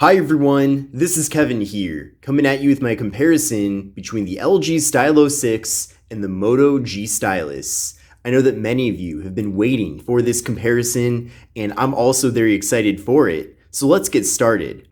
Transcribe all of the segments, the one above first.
Hi everyone, this is Kevin here, coming at you with my comparison between the LG Stylo 6 and the Moto G Stylus. I know that many of you have been waiting for this comparison, and I'm also very excited for it, so let's get started.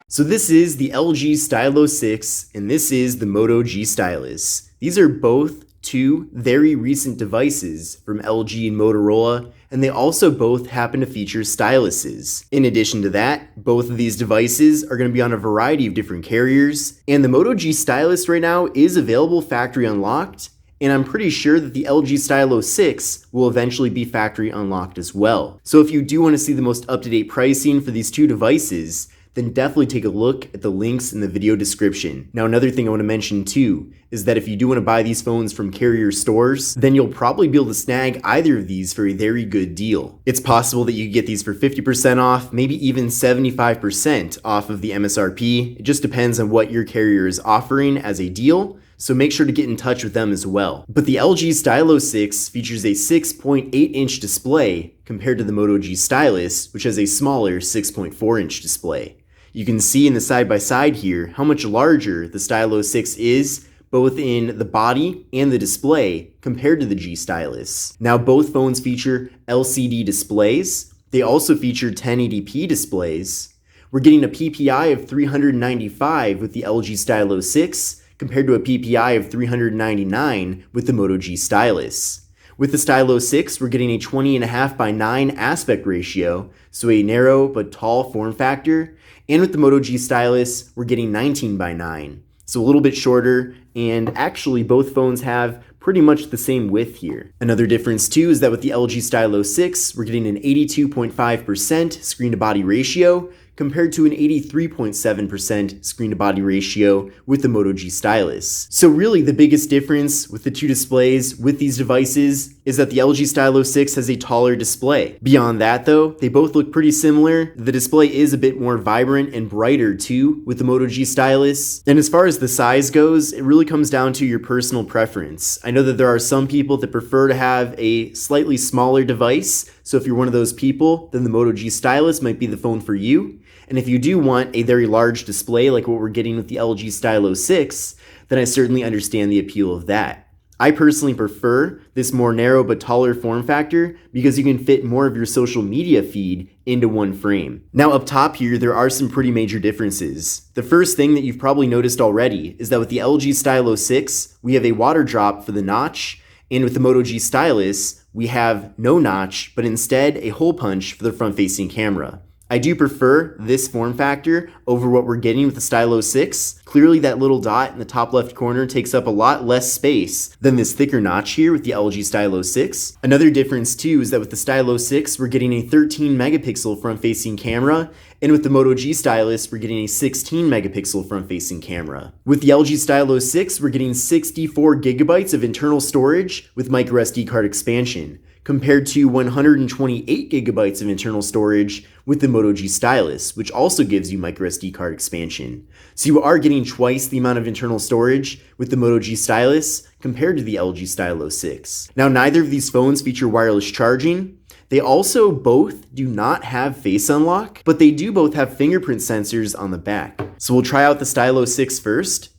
So this is the LG Stylo 6, and this is the Moto G Stylus. These are both two very recent devices from LG and Motorola, and they also both happen to feature styluses. In addition to that, both of these devices are going to be on a variety of different carriers, and the Moto G Stylus right now is available factory unlocked, and I'm pretty sure that the LG Stylo 6 will eventually be factory unlocked as well. So if you do want to see the most up-to-date pricing for these two devices, then definitely take a look at the links in the video description. Now, another thing I want to mention too is that if you do want to buy these phones from carrier stores, then you'll probably be able to snag either of these for a very good deal. It's possible that you could get these for 50% off, maybe even 75% off of the MSRP. It just depends on what your carrier is offering as a deal, so make sure to get in touch with them as well. But the LG Stylo 6 features a 6.8-inch display compared to the Moto G Stylus, which has a smaller 6.4-inch display. You can see in the side-by-side here how much larger the Stylo 6 is, both in the body and the display, compared to the G Stylus. Now, both phones feature LCD displays. They also feature 1080p displays. We're getting a PPI of 395 with the LG Stylo 6, compared to a PPI of 399 with the Moto G Stylus. With the Stylo 6, we're getting a 20.5:9 aspect ratio, so a narrow but tall form factor. And with the Moto G Stylus, we're getting 19:9, so a little bit shorter, and actually both phones have pretty much the same width here. Another difference too is that with the LG Stylo 6, we're getting an 82.5% screen-to-body ratio, compared to an 83.7% screen-to-body ratio with the Moto G Stylus. So really the biggest difference with the two displays with these devices is that the LG Stylo 6 has a taller display. Beyond that though, they both look pretty similar. The display is a bit more vibrant and brighter too with the Moto G Stylus. And as far as the size goes, it really comes down to your personal preference. I know that there are some people that prefer to have a slightly smaller device, so if you're one of those people, then the Moto G Stylus might be the phone for you. And if you do want a very large display like what we're getting with the LG Stylo 6, then I certainly understand the appeal of that. I personally prefer this more narrow but taller form factor because you can fit more of your social media feed into one frame. Now up top here, there are some pretty major differences. The first thing that you've probably noticed already is that with the LG Stylo 6, we have a water drop for the notch, and with the Moto G Stylus, we have no notch, but instead a hole punch for the front-facing camera. I do prefer this form factor over what we're getting with the Stylo 6. Clearly that little dot in the top left corner takes up a lot less space than this thicker notch here with the LG Stylo 6. Another difference too is that with the Stylo 6, we're getting a 13 megapixel front-facing camera, and with the Moto G Stylus, we're getting a 16 megapixel front-facing camera. With the LG Stylo 6, we're getting 64 gigabytes of internal storage with microSD card expansion, compared to 128 gigabytes of internal storage with the Moto G Stylus, which also gives you microSD card expansion. So you are getting twice the amount of internal storage with the Moto G Stylus compared to the LG Stylo 6. Now, neither of these phones feature wireless charging. They also both do not have face unlock, but they do both have fingerprint sensors on the back. So we'll try out the Stylo 6 first.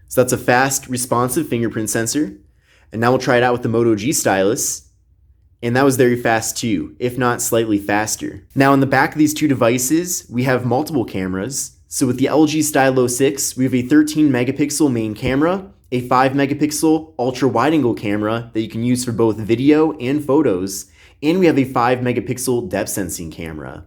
So that's a fast, responsive fingerprint sensor. And now we'll try it out with the Moto G Stylus. And that was very fast too, if not slightly faster. Now on the back of these two devices, we have multiple cameras. So with the LG Stylo 6, we have a 13 megapixel main camera, a 5 megapixel ultra wide angle camera that you can use for both video and photos, and we have a 5 megapixel depth sensing camera.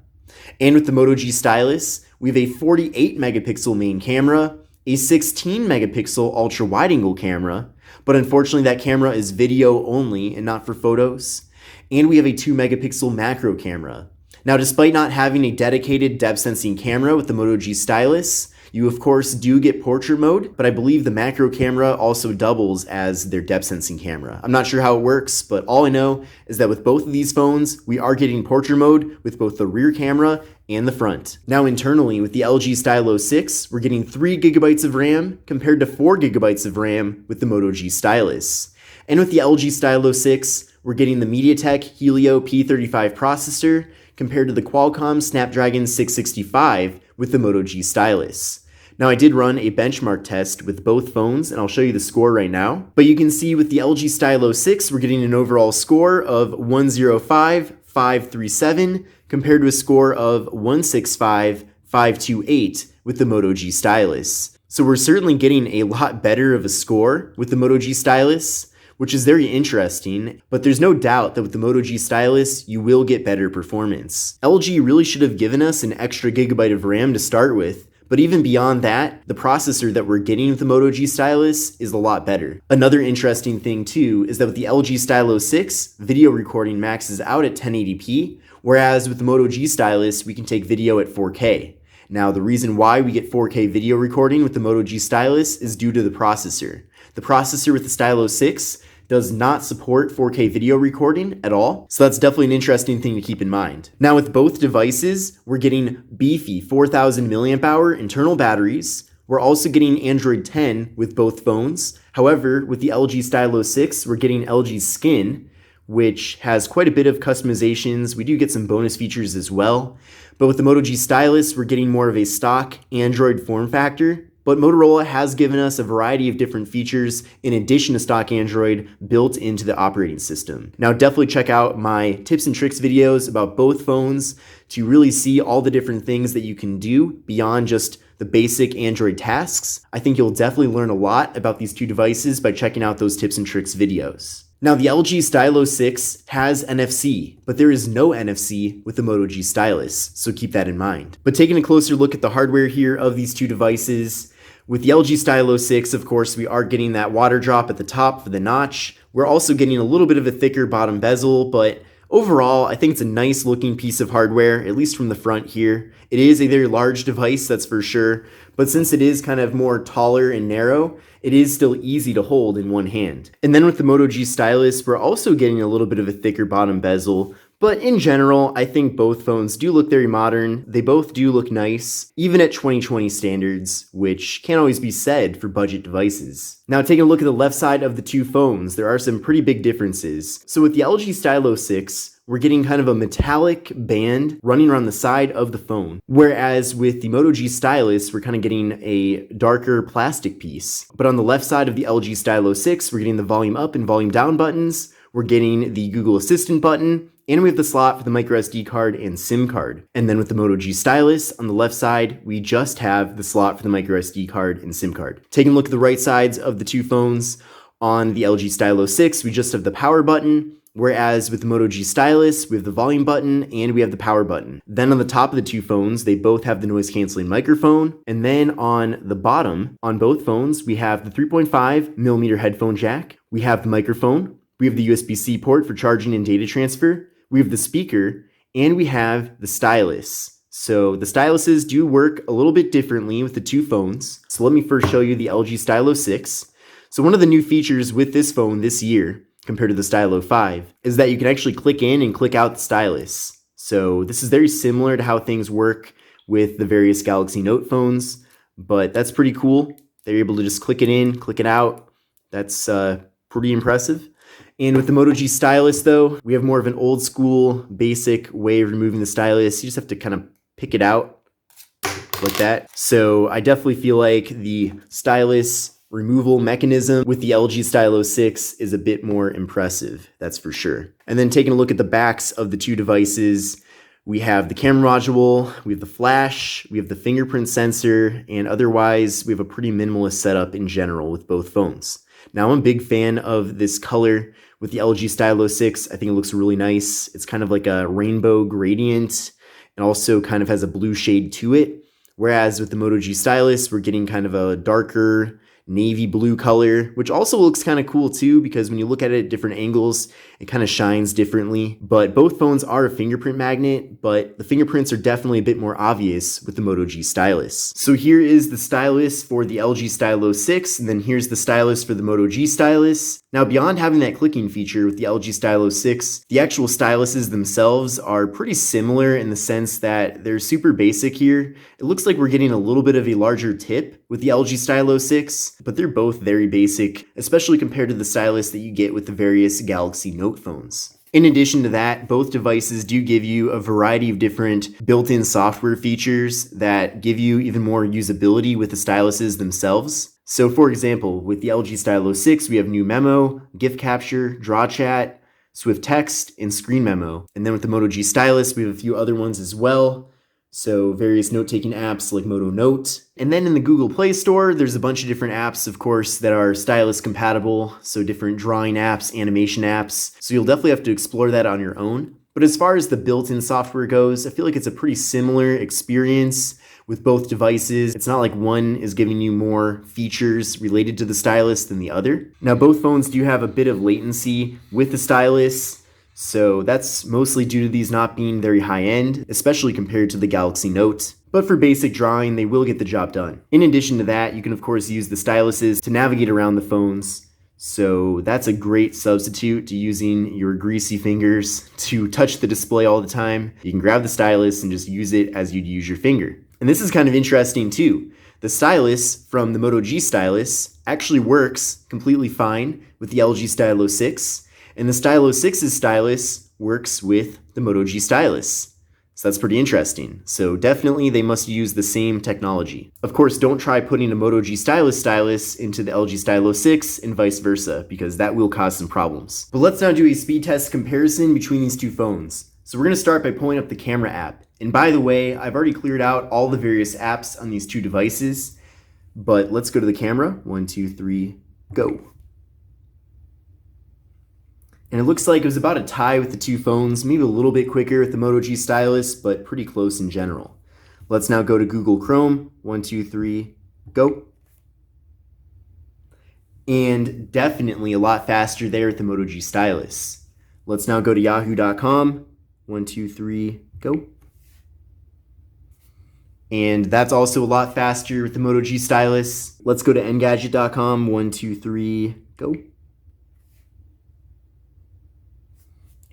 And with the Moto G Stylus, we have a 48 megapixel main camera, a 16 megapixel ultra wide angle camera, but unfortunately that camera is video only and not for photos. And we have a 2 megapixel macro camera. Now, despite not having a dedicated depth sensing camera with the Moto G Stylus, You of course do get portrait mode, but I believe the macro camera also doubles as their depth sensing camera. I'm not sure how it works, but all I know is that with both of these phones, we are getting portrait mode with both the rear camera and the front. Now internally with the LG Stylo 6, we're getting 3 gigabytes of RAM compared to 4 gigabytes of RAM with the Moto G Stylus. And with the LG Stylo 6, we're getting the MediaTek Helio P35 processor compared to the Qualcomm Snapdragon 665 with the Moto G Stylus. Now I did run a benchmark test with both phones and I'll show you the score right now. But you can see with the LG Stylo 6, we're getting an overall score of 105,537 compared to a score of 165,528 with the Moto G Stylus. So we're certainly getting a lot better of a score with the Moto G Stylus, which is very interesting, but there's no doubt that with the Moto G Stylus, you will get better performance. LG really should have given us an extra gigabyte of RAM to start with, but even beyond that, the processor that we're getting with the Moto G Stylus is a lot better. Another interesting thing too is that with the LG Stylo 6, video recording maxes out at 1080p, whereas with the Moto G Stylus, we can take video at 4K. Now, the reason why we get 4K video recording with the Moto G Stylus is due to the processor. The processor with the Stylo 6 does not support 4K video recording at all, so that's definitely an interesting thing to keep in mind. Now with both devices, we're getting beefy 4,000 milliamp hour internal batteries. We're also getting Android 10 with both phones. However, with the LG Stylo 6, we're getting LG Skin, which has quite a bit of customizations. We do get some bonus features as well. But with the Moto G Stylus, we're getting more of a stock Android form factor. But Motorola has given us a variety of different features in addition to stock Android built into the operating system. Now definitely check out my tips and tricks videos about both phones to really see all the different things that you can do beyond just the basic Android tasks. I think you'll definitely learn a lot about these two devices by checking out those tips and tricks videos. Now the LG Stylo 6 has NFC, but there is no NFC with the Moto G Stylus, so keep that in mind. But taking a closer look at the hardware here of these two devices, with the LG Stylo 6, of course, we are getting that water drop at the top for the notch. We're also getting a little bit of a thicker bottom bezel, but overall, I think it's a nice looking piece of hardware, at least from the front here. It is a very large device, that's for sure, but since it is kind of more taller and narrow, it is still easy to hold in one hand. And then with the Moto G Stylus, we're also getting a little bit of a thicker bottom bezel, but in general, I think both phones do look very modern. They both do look nice, even at 2020 standards, which can't always be said for budget devices. Now taking a look at the left side of the two phones, there are some pretty big differences. So with the LG Stylo 6, we're getting kind of a metallic band running around the side of the phone. Whereas with the Moto G Stylus, we're kind of getting a darker plastic piece. But on the left side of the LG Stylo 6, we're getting the volume up and volume down buttons. We're getting the Google Assistant button, and we have the slot for the microSD card and SIM card. And then with the Moto G Stylus, on the left side, we just have the slot for the microSD card and SIM card. Taking a look at the right sides of the two phones, on the LG Stylo 6, we just have the power button, whereas with the Moto G Stylus, we have the volume button and we have the power button. Then on the top of the two phones, they both have the noise canceling microphone. And then on the bottom, on both phones, we have the 3.5mm headphone jack. We have the microphone. We have the USB-C port for charging and data transfer. We have the speaker, and we have the stylus. So the styluses do work a little bit differently with the two phones. So let me first show you the LG Stylo 6. So one of the new features with this phone this year, compared to the Stylo 5, is that you can actually click in and click out the stylus. So this is very similar to how things work with the various Galaxy Note phones, but that's pretty cool. They're able to just click it in, click it out. That's pretty impressive. And with the Moto G Stylus, though, we have more of an old school, basic way of removing the stylus. You just have to kind of pick it out like that. So I definitely feel like the stylus removal mechanism with the LG Stylo 6 is a bit more impressive, that's for sure. And then taking a look at the backs of the two devices, we have the camera module, we have the flash, we have the fingerprint sensor, and otherwise we have a pretty minimalist setup in general with both phones. Now I'm a big fan of this color with the LG Stylo 6. I think it looks really nice. It's kind of like a rainbow gradient and also kind of has a blue shade to it. Whereas with the Moto G Stylus, we're getting kind of a darker navy blue color, which also looks kind of cool too, because when you look at it at different angles, it kind of shines differently. But both phones are a fingerprint magnet, but the fingerprints are definitely a bit more obvious with the Moto G stylus. So here is the stylus for the LG Stylo 6, and then here's the stylus for the Moto G stylus. Now, beyond having that clicking feature with the LG Stylo 6, the actual styluses themselves are pretty similar in the sense that they're super basic here. It looks like we're getting a little bit of a larger tip with the LG Stylo 6, but they're both very basic, especially compared to the stylus that you get with the various Galaxy Note phones. In addition to that, both devices do give you a variety of different built-in software features that give you even more usability with the styluses themselves. So for example, with the LG Stylo 6, we have New Memo, GIF Capture, Draw Chat, Swift Text, and Screen Memo. And then with the Moto G stylus, we have a few other ones as well. So various note-taking apps like Moto Note. And then in the Google Play Store, there's a bunch of different apps, of course, that are stylus compatible. So different drawing apps, animation apps. So you'll definitely have to explore that on your own. But as far as the built-in software goes, I feel like it's a pretty similar experience with both devices. It's not like one is giving you more features related to the stylus than the other. Now, both phones do have a bit of latency with the stylus. So that's mostly due to these not being very high-end, especially compared to the Galaxy Note. But for basic drawing, they will get the job done. In addition to that, you can of course use the styluses to navigate around the phones. So that's a great substitute to using your greasy fingers to touch the display all the time. You can grab the stylus and just use it as you'd use your finger. And this is kind of interesting too. The stylus from the Moto G stylus actually works completely fine with the LG Stylo 6. And the Stylo 6's stylus works with the Moto G stylus. So that's pretty interesting. So definitely they must use the same technology. Of course, don't try putting a Moto G stylus into the LG Stylo 6 and vice versa, because that will cause some problems. But let's now do a speed test comparison between these two phones. So we're going to start by pulling up the camera app. And by the way, I've already cleared out all the various apps on these two devices, but let's go to the camera. 1, 2, 3, go. And it looks like it was about a tie with the two phones, maybe a little bit quicker with the Moto G stylus, but pretty close in general. Let's now go to Google Chrome. 1, 2, 3, go. And definitely a lot faster there with the Moto G stylus. Let's now go to yahoo.com. 1, 2, 3, go. And that's also a lot faster with the Moto G stylus. Let's go to engadget.com. 1, 2, 3, go.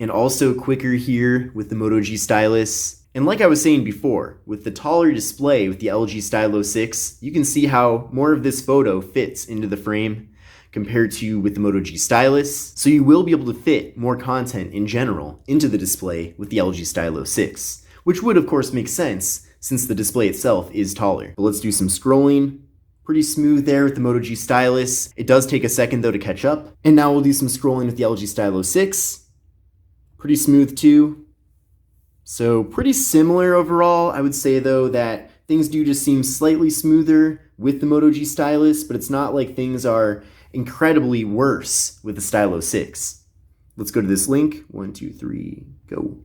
And also quicker here with the Moto G stylus. And like I was saying before, with the taller display with the LG Stylo 6, you can see how more of this photo fits into the frame compared to with the Moto G stylus. So you will be able to fit more content in general into the display with the LG Stylo 6, which would of course make sense since the display itself is taller. But let's do some scrolling. Pretty smooth there with the Moto G stylus. It does take a second though to catch up. And now we'll do some scrolling with the LG Stylo 6. Pretty smooth too. So pretty similar overall. I would say though that things do just seem slightly smoother with the Moto G stylus, but it's not like things are incredibly worse with the Stylo 6. Let's go to this link. 1, 2, 3, go.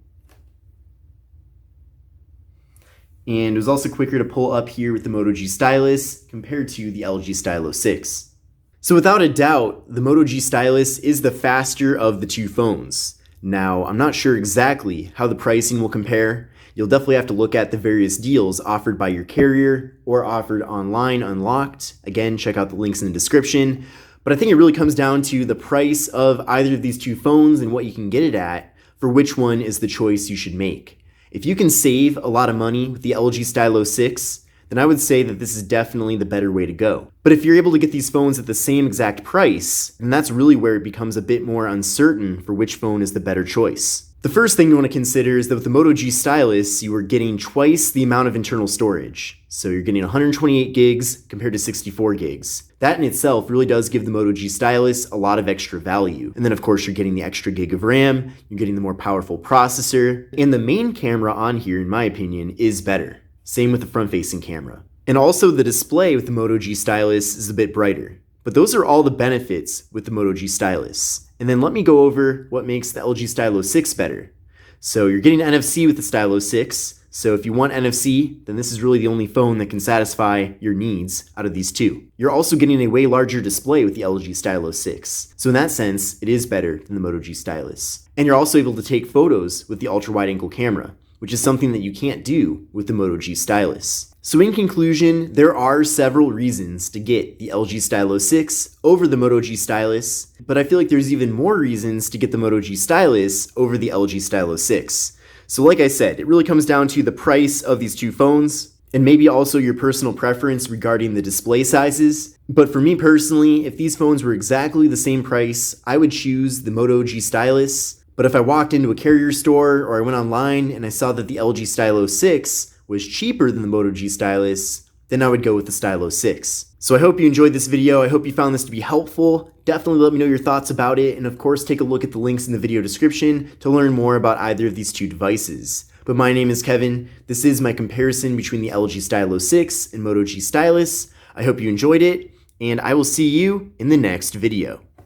And it was also quicker to pull up here with the Moto G stylus compared to the LG Stylo 6. So without a doubt, the Moto G stylus is the faster of the two phones. Now, I'm not sure exactly how the pricing will compare. You'll definitely have to look at the various deals offered by your carrier or offered online unlocked. Again, check out the links in the description. But I think it really comes down to the price of either of these two phones and what you can get it at for which one is the choice you should make. If you can save a lot of money with the LG Stylo 6, then I would say that this is definitely the better way to go. But if you're able to get these phones at the same exact price, then that's really where it becomes a bit more uncertain for which phone is the better choice. The first thing you want to consider is that with the Moto G stylus, you are getting twice the amount of internal storage. So you're getting 128 gigs compared to 64 gigs. That in itself really does give the Moto G stylus a lot of extra value. And then of course you're getting the extra gig of RAM, you're getting the more powerful processor, and the main camera on here, in my opinion, is better. Same with the front-facing camera. And also the display with the Moto G stylus is a bit brighter. But those are all the benefits with the Moto G stylus. And then let me go over what makes the LG Stylo 6 better. So you're getting NFC with the Stylo 6, So if you want NFC, then this is really the only phone that can satisfy your needs out of these two. You're also getting a way larger display with the LG Stylo 6. So in that sense, it is better than the Moto G Stylus. And you're also able to take photos with the ultra-wide angle camera, which is something that you can't do with the Moto G Stylus. So in conclusion, there are several reasons to get the LG Stylo 6 over the Moto G Stylus, but I feel like there's even more reasons to get the Moto G Stylus over the LG Stylo 6. So like I said, it really comes down to the price of these two phones, and maybe also your personal preference regarding the display sizes. But for me personally, if these phones were exactly the same price, I would choose the Moto G Stylus. But if I walked into a carrier store or I went online and I saw that the LG Stylo 6 was cheaper than the Moto G Stylus, then I would go with the Stylo 6. So I hope you enjoyed this video. I hope you found this to be helpful. Definitely let me know your thoughts about it, and of course take a look at the links in the video description to learn more about either of these two devices. But my name is Kevin. This is my comparison between the LG Stylo 6 and Moto G Stylus. I hope you enjoyed it, and I will see you in the next video.